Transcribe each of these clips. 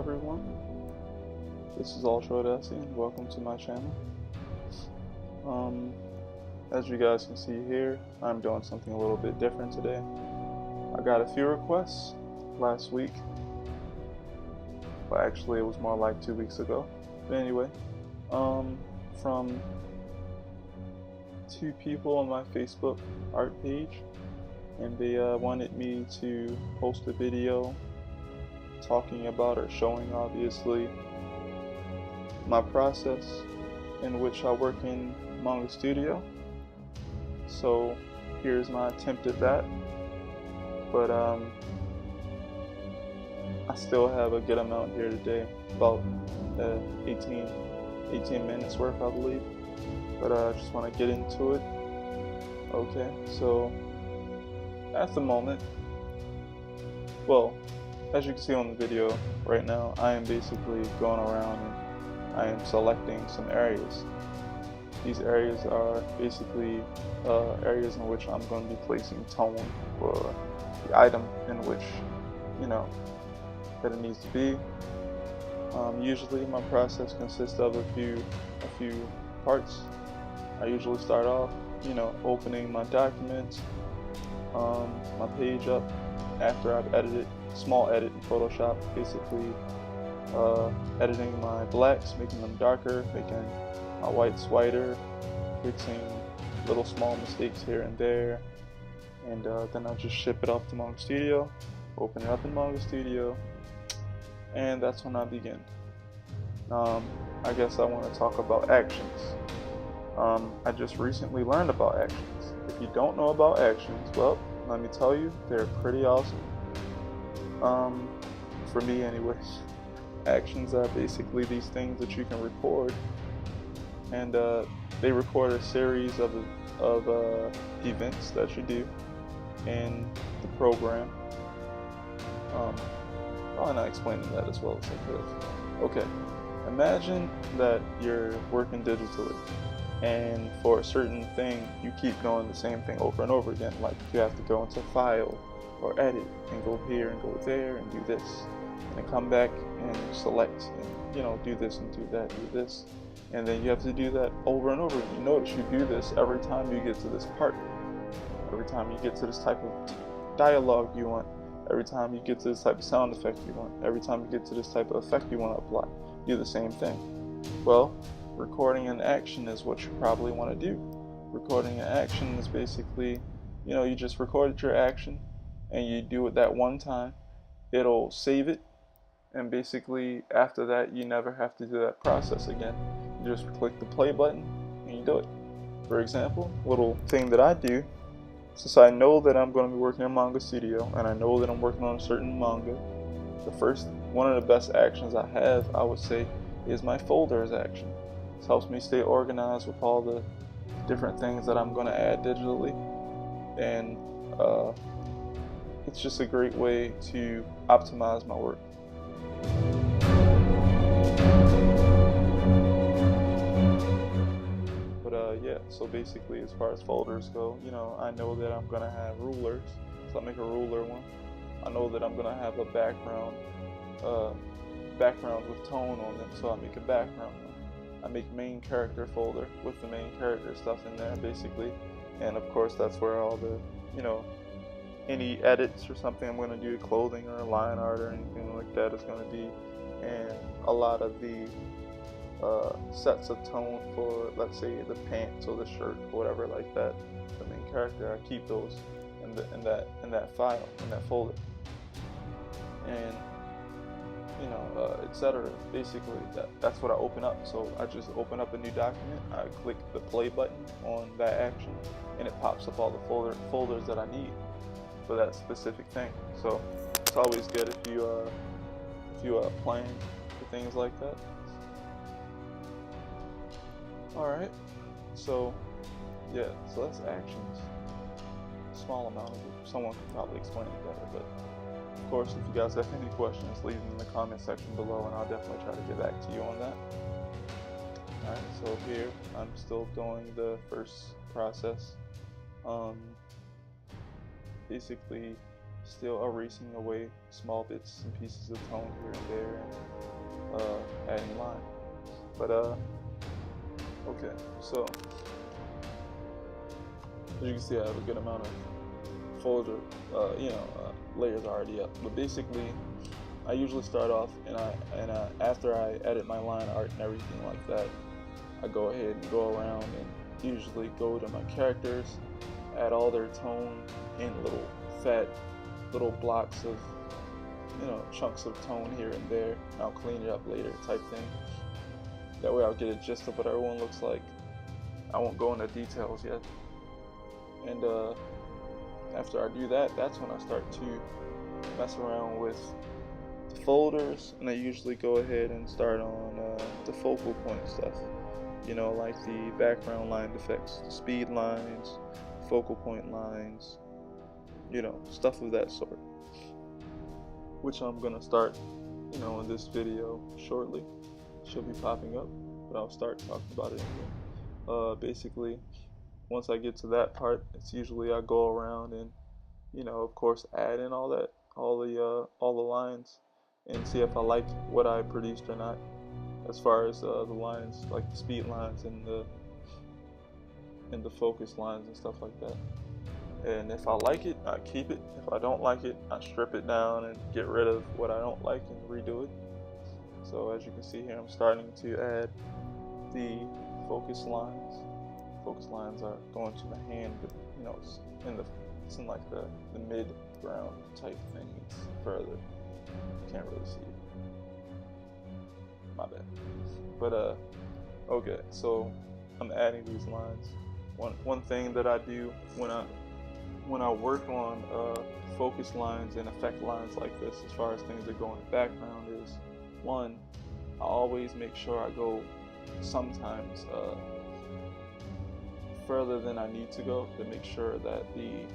everyone, this is Altrodesi and welcome to my channel. As you guys can see here, I'm doing something a little bit different today. I got a few requests last week, but actually it was more like 2 weeks ago. But anyway, from 2 people on my Facebook art page, and they wanted me to post a video talking about or showing, obviously, my process in which I work in Manga Studio. So here's my attempt at that, but I still have a good amount here today, about 18 minutes worth, I believe, but I just want to get into it. Okay, so at the moment, well, as you can see on the video right now, I am basically going around and I am selecting some areas. These areas are basically areas in which I'm going to be placing tone for the item in which, that it needs to be. Usually my process consists of a few parts. I usually start off, opening my documents, my page up after I've edited, small edit in Photoshop, basically editing my blacks, making them darker, making my whites whiter, fixing little small mistakes here and there, and then I'll just ship it off to Manga Studio, open it up in Manga Studio, and that's when I begin. I guess I want to talk about actions. I just recently learned about actions. If you don't know about actions, well, let me tell you, they're pretty awesome. For me anyways. Actions are basically these things that you can record, and they record a series of events that you do in the program. Probably not explaining that as well as I could. Okay, imagine that you're working digitally, and for a certain thing you keep doing the same thing over and over again. Like you have to go into File or Edit and go here and go there and do this, and come back and select and do this and do that, do this, and then you have to do that over and over again. You notice you do this every time you get to this part, every time you get to this type of dialogue you want, every time you get to this type of sound effect you want, every time you get to this type of effect you want to apply, do the same thing. Well, recording an action is what you probably want to do. Recording an action is basically, you just recorded your action and you do it that one time, it'll save it, and basically after that you never have to do that process again. You just click the play button and you do it. For example, little thing that I do, since I know that I'm going to be working in Manga Studio and I know that I'm working on a certain manga, one of the best actions I have, I would say, is my folders action. This helps me stay organized with all the different things that I'm going to add digitally, and it's just a great way to optimize my work. But yeah, so basically as far as folders go, I know that I'm going to have rulers, so I make a ruler one. I know that I'm going to have a background with tone on them, so I make a background one. I make main character folder with the main character stuff in there, basically, and of course that's where all the, any edits or something I'm going to do, clothing or line art or anything like that is going to be, and a lot of the sets of tone for, let's say, the pants or the shirt or whatever like that, the main character, I keep those in that file, in that folder, and etc. Basically that's what I open up. So I just open up a new document, I click the play button on that action, and it pops up all the folders that I need for that specific thing. So it's always good if you plan for things like that. Alright, so yeah, so that's actions. Small amount of it. Someone could probably explain it better, but of course, if you guys have any questions, leave them in the comment section below and I'll definitely try to get back to you on that. Alright, so here I'm still doing the first process. Basically still erasing away small bits and pieces of tone here and there, and adding line. But okay, so as you can see, I have a good amount of folder, layers already up. But basically, I usually start off, and after I edit my line art and everything like that, I go ahead and go around and usually go to my characters, add all their tone in little blocks of, chunks of tone here and there, and I'll clean it up later type thing. That way I'll get a gist of what everyone looks like. I won't go into details yet. And after I do that, that's when I start to mess around with the folders, and I usually go ahead and start on the focal point stuff. Like the background line effects, the speed lines, focal point lines, stuff of that sort. Which I'm gonna start, in this video shortly. She'll be popping up, but I'll start talking about it anyway. Basically, once I get to that part, it's usually I go around and, of course, add in all the lines, and see if I like what I produced or not, as far as the lines, like the speed lines and the focus lines and stuff like that. And if I like it, I keep it. If I don't like it, I strip it down and get rid of what I don't like and redo it. So as you can see here, I'm starting to add the focus lines. Focus lines are going to the hand, but it's in like the mid ground type thing. It's further. You can't really see it. My bad. But okay, so I'm adding these lines. One thing that I do when I work on focus lines and effect lines like this, as far as things that go in the background, is one, I always make sure I go sometimes further than I need to go to make sure that the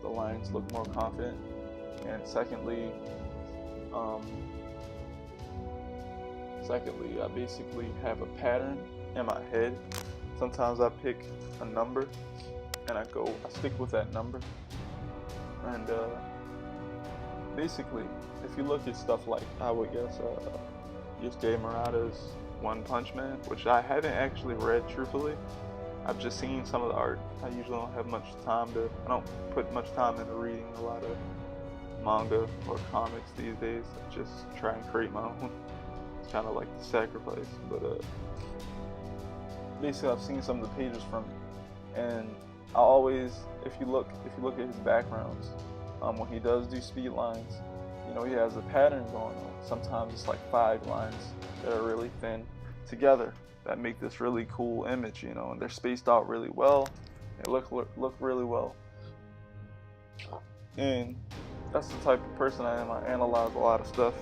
lines look more confident. And secondly, I basically have a pattern in my head. Sometimes I pick a number and I stick with that number. And basically, if you look at stuff like, I would guess, Yusuke Murata's One Punch Man, which I haven't actually read truthfully. I've just seen some of the art. I usually don't have much time I don't put much time into reading a lot of manga or comics these days. I just try and create my own. It's kind of like the sacrifice, but basically I've seen some of the pages from it, and I always, if you look at his backgrounds, when he does do speed lines, he has a pattern going on. Sometimes it's like 5 lines that are really thin together that make this really cool image, and they're spaced out really well. They look really well. And that's the type of person I am. I analyze a lot of stuff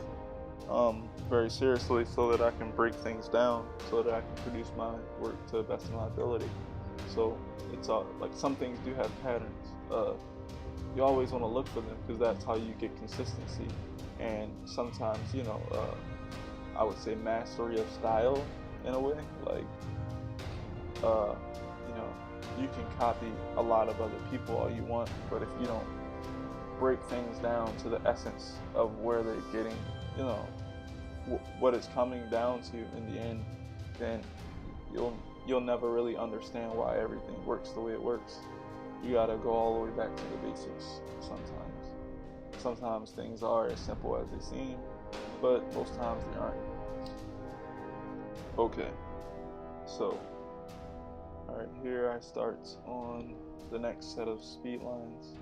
very seriously, so that I can break things down, so that I can produce my work to the best of my ability. So it's like some things do have patterns. You always want to look for them, because that's how you get consistency. And sometimes, I would say mastery of style in a way. Like, you can copy a lot of other people all you want, but if you don't break things down to the essence of where they're getting, what it's coming down to in the end, then you'll never really understand why everything works the way it works. You gotta go all the way back to the basics sometimes. Sometimes things are as simple as they seem, but most times they aren't. Okay, so alright, here I start on the next set of speed lines.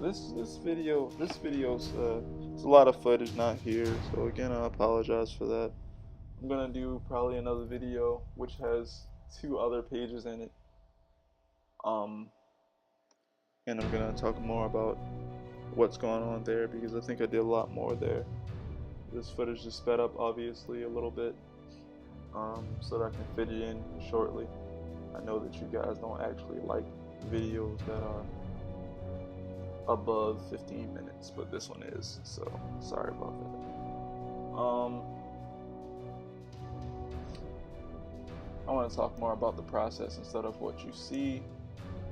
This video's it's a lot of footage not here, so again I apologize for that. I'm gonna do probably another video which has 2 other pages in it, and I'm gonna talk more about what's going on there, because I think I did a lot more there. This footage is sped up obviously a little bit, so that I can fit it in shortly. I know that you guys don't actually like videos that are above 15 minutes, but this one is, so sorry about that. I want to talk more about the process instead of what you see,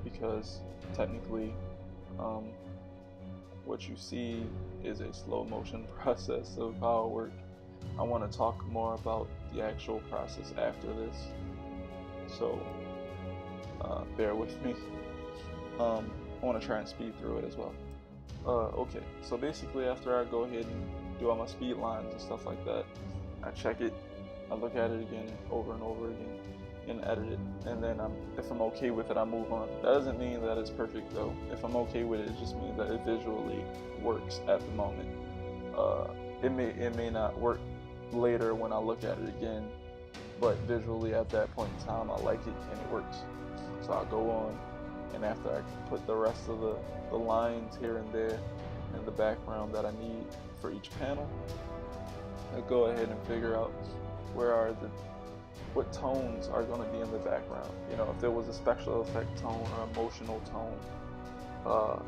because technically what you see is a slow motion process of how it works. I want to talk more about the actual process after this, so bear with me. I want to try and speed through it as well. Okay, so basically after I go ahead and do all my speed lines and stuff like that, I check it, I look at it again over and over again, and edit it, and then if I'm okay with it, I move on. That doesn't mean that it's perfect though. If I'm okay with it, it just means that it visually works at the moment. It may not work later when I look at it again, but visually at that point in time, I like it and it works. So I'll go on, and after I put the rest of the lines here and there in the background that I need for each panel, I go ahead and figure out what tones are going to be in the background. You know, if there was a special effect tone or emotional tone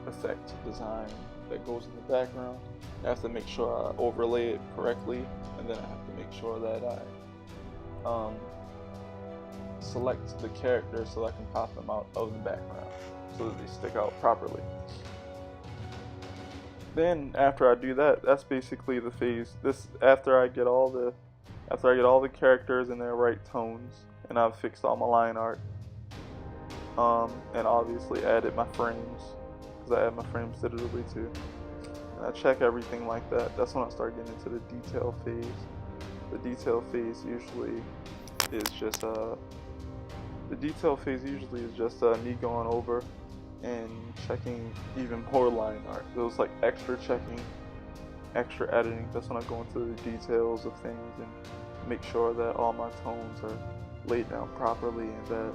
effect design that goes in the background, I have to make sure I overlay it correctly, and then I have to make sure that I select the characters so I can pop them out of the background so that they stick out properly. Then after I do that, that's basically the phase. After I get all the characters in their right tones, and I've fixed all my line art, and obviously added my frames, because I add my frames digitally too, and I check everything like that. That's when I start getting into the detail phase. The detail phase usually is just me going over and checking even more line art. It was like extra checking, extra editing. That's when I go into the details of things and make sure that all my tones are laid down properly and that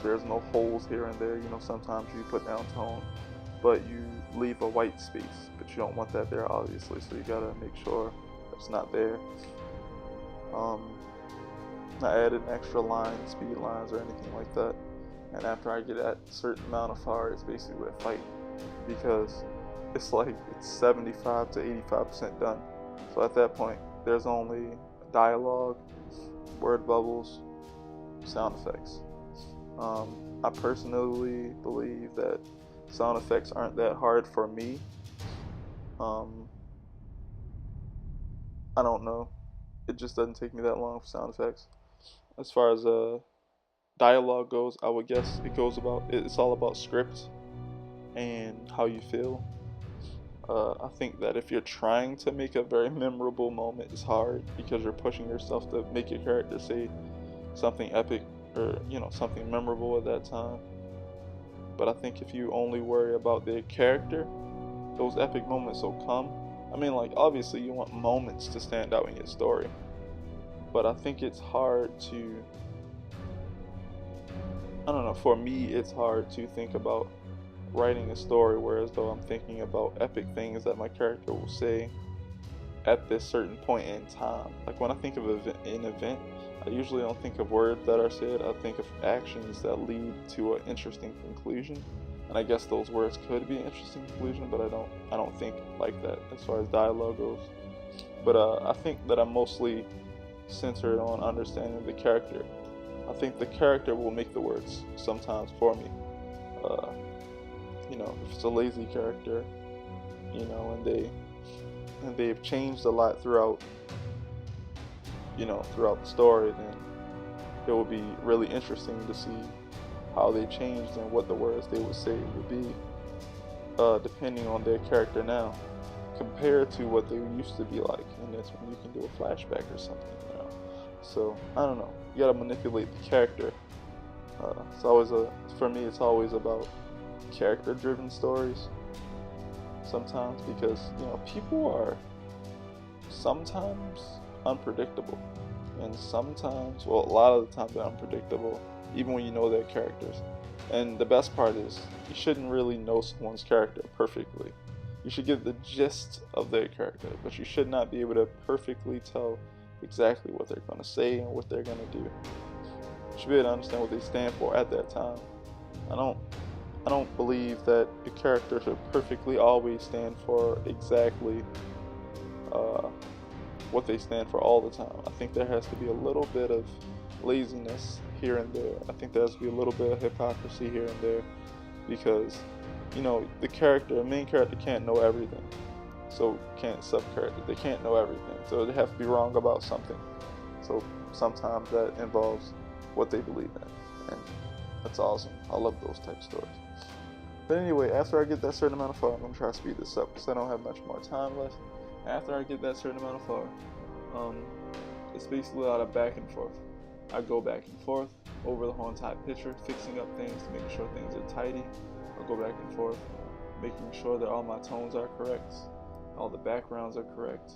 there's no holes here and there. You know, sometimes you put down tone, but you leave a white space, but you don't want that there, obviously, so you gotta make sure it's not there. I added an extra line, speed lines, or anything like that. And after I get that certain amount of fire, it's basically a fight, because it's 75 to 85% done. So at that point, there's only dialogue, word bubbles, sound effects. I personally believe that sound effects aren't that hard for me. I don't know. It just doesn't take me that long for sound effects. As far as dialogue goes, I would guess it's all about script and how you feel. I think that if you're trying to make a very memorable moment, it's hard because you're pushing yourself to make your character say something epic or, you know, something memorable at that time. But I think if you only worry about their character, those epic moments will come. I mean, like, obviously you want moments to stand out in your story, but I think it's hard to, I don't know, for me it's hard to think about writing a story whereas though I'm thinking about epic things that my character will say at this certain point in time. Like when I think of an event, I usually don't think of words that are said, I think of actions that lead to an interesting conclusion. And I guess those words could be an interesting conclusion, but I don't think like that as far as dialogue goes. But I think that I'm mostly centered on understanding the character. I think the character will make the words sometimes for me. You know, if it's a lazy character, you know, and they've changed a lot throughout the story, then it will be really interesting to see how they changed and what the words they would say would be, depending on their character now, compared to what they used to be like. And that's when you can do a flashback or something, you know. So I don't know. You gotta manipulate the character. For me, it's always about character-driven stories. Sometimes, because people are sometimes unpredictable, and sometimes, well, a lot of the time they're unpredictable, even when you know their characters. And the best part is, you shouldn't really know someone's character perfectly. You should get the gist of their character, but you should not be able to perfectly tell exactly what they're going to say and what they're going to do. You should be able to understand what they stand for at that time. I don't believe that a character should perfectly always stand for exactly what they stand for all the time. I think there has to be a little bit of laziness here and there. I think there has to be a little bit of hypocrisy here and there, because the main character can't know everything. So can't sub-character. They can't know everything. So they have to be wrong about something. So sometimes that involves what they believe in. And that's awesome. I love those type of stories. But anyway, after I get that certain amount of far, I'm going to try to speed this up because I don't have much more time left. After I get that certain amount of far, it's basically a lot of back and forth. I go back and forth over the whole entire picture, fixing up things, making sure things are tidy. I'll go back and forth, making sure that all my tones are correct, all the backgrounds are correct,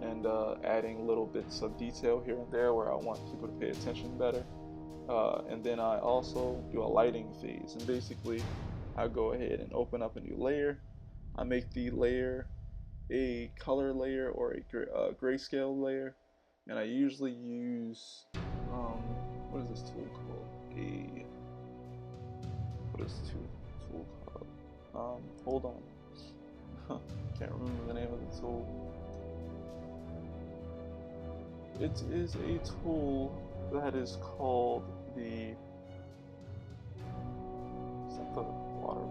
and adding little bits of detail here and there where I want people to pay attention better. And then I also do a lighting phase, and basically I go ahead and open up a new layer. I make the layer a color layer or a grayscale layer, and I usually use what is this tool called? What is this tool called? Hold on. Can't remember the name of the tool. It is a tool that is called the water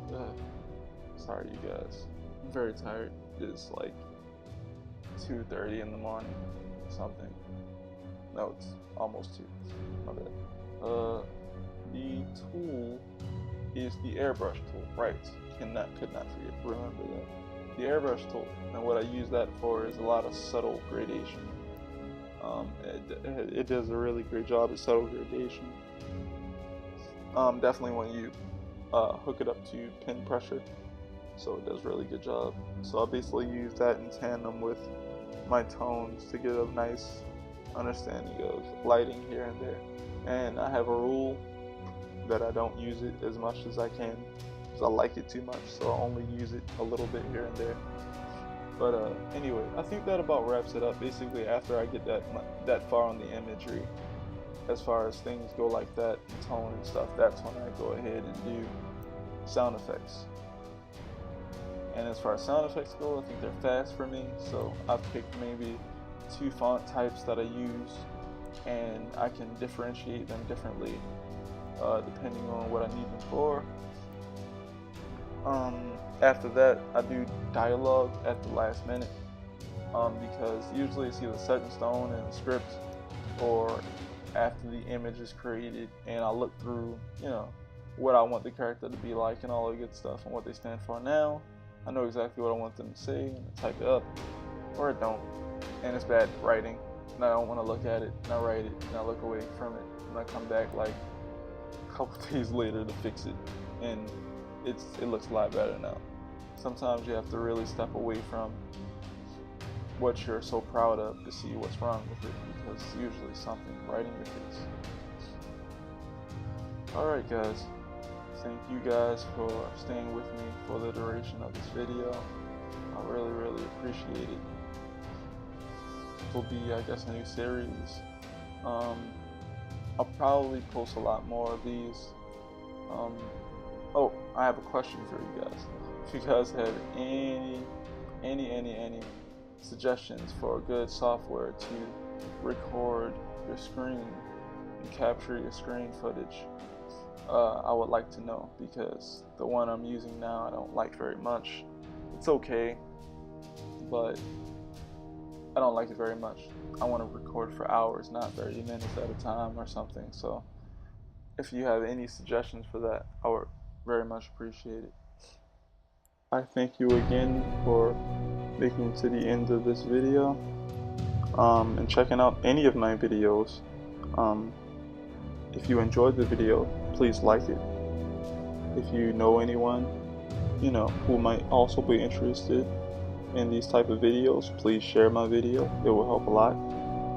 brush. Sorry, you guys. I'm very tired. It's like 2:30 in the morning, something. No, it's almost 2. My bad. The tool is the airbrush tool, right? Could not remember that. The airbrush tool, and what I use that for is a lot of subtle gradation. It does a really great job at subtle gradation. Definitely when you hook it up to pen pressure, so it does a really good job. So I basically use that in tandem with my tones to get a nice understanding of lighting here and there. And I have a rule that I don't use it as much as I can because I like it too much, so I only use it a little bit here and there. But anyway, I think that about wraps it up. Basically, after I get that far on the imagery, as far as things go like that, tone and stuff, that's when I go ahead and do sound effects. And as far as sound effects go, I think they're fast for me, so I've picked maybe 2 font types that I use, and I can differentiate them differently depending on what I need them for. After that, I do dialogue at the last minute, because usually it's either set in stone in the script or after the image is created, and I look through, what I want the character to be like and all the good stuff and what they stand for. Now I know exactly what I want them to say, and I type it up, or I don't, and it's bad writing, and I don't want to look at it, and I write it, and I look away from it, and I come back like a couple days later to fix it, and it looks a lot better now. Sometimes you have to really step away from what you're so proud of to see what's wrong with it, because it's usually something right in your face. Alright guys, thank you guys for staying with me for the duration of this video. I really appreciate it. It will be, I guess, a new series. I'll probably post a lot more of these. Oh, I have a question for you guys. If you guys have any suggestions for a good software to record your screen and capture your screen footage, I would like to know, because the one I'm using now I don't like very much. It's okay, but I don't like it very much. I want to record for hours, not 30 minutes at a time or something. So if you have any suggestions for that, I would very much appreciate it. I thank you again for making it to the end of this video, and checking out any of my videos. If you enjoyed the video, please like it. If you know anyone, who might also be interested in these type of videos, please share my video. It will help a lot.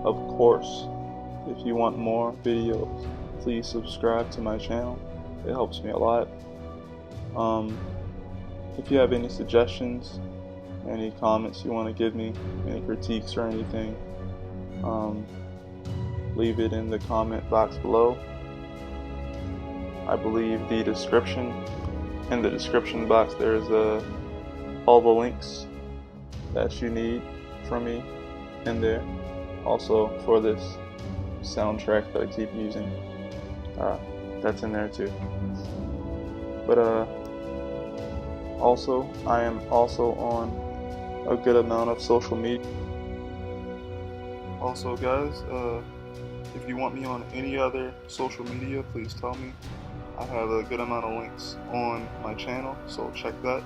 Of course, if you want more videos, please subscribe to my channel. It helps me a lot. If you have any suggestions, any comments you want to give me, any critiques or anything, leave it in the comment box below. I believe in the description box there's all the links that you need from me in there. Also for this soundtrack that I keep using, that's in there too. But also, I am also on a good amount of social media. Also, guys, if you want me on any other social media, please tell me. I have a good amount of links on my channel, so check that.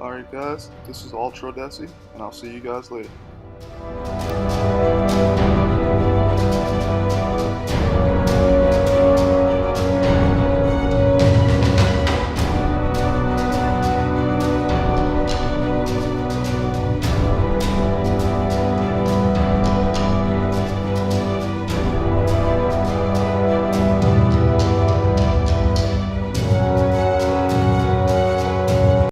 Alright guys, this is Altrodesi, and I'll see you guys later.